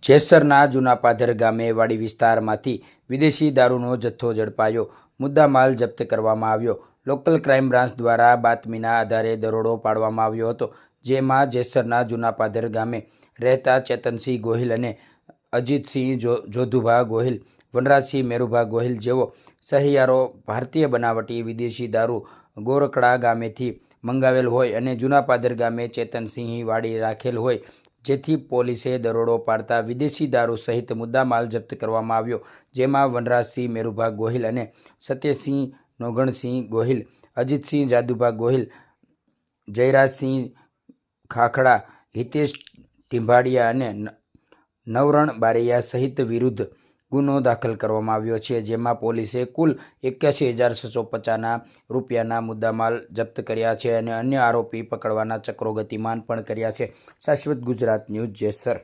જેસરના જૂના પાદર ગામે વાડી વિસ્તારમાંથી વિદેશી દારૂનો જથ્થો ઝડપાયો. મુદ્દામાલ જપ્ત કરવામાં આવ્યો. લોકલ ક્રાઇમ બ્રાન્ચ દ્વારા બાતમીના આધારે દરોડો પાડવામાં આવ્યો હતો, જેમાં જેસરના જૂના પાદર ગામે રહેતા ચેતનસિંહ ગોહિલ અને અજીતસિંહ જોધુભા ગોહિલ, વનરાજસિંહ મેરુભા ગોહિલ જેવો સહિયારો ભારતીય બનાવટી વિદેશી દારૂ ગોરકડા ગામેથી મંગાવેલ હોય અને જૂના પાદર ગામે ચેતનસિંહ વાડી રાખેલ હોય, જેથી પોલીસે દરોડો પાડતા વિદેશી દારૂ સહિત મુદ્દામાલ જપ્ત કરવામાં આવ્યો, જેમાં વનરાજસિંહ મેરુભા ગોહિલ અને સત્યસિંહ નોગણસિંહ ગોહિલ, અજીતસિંહ જાદુભા ગોહિલ, જયરાજસિંહ ખાખડા, હિતેશ ટીંભાડિયા અને નવરણ બારૈયા સહિત વિરુદ્ધ ગુનો દાખલ કરવામાં આવ્યો છે, જેમાં પોલીસે કુલ 81,650 રૂપિયાના મુદ્દામાલ જપ્ત કર્યા છે અને અન્ય આરોપી પકડવાના ચક્રો ગતિમાન પણ કર્યા છે. શાશ્વત ગુજરાત ન્યૂઝ, જેસર.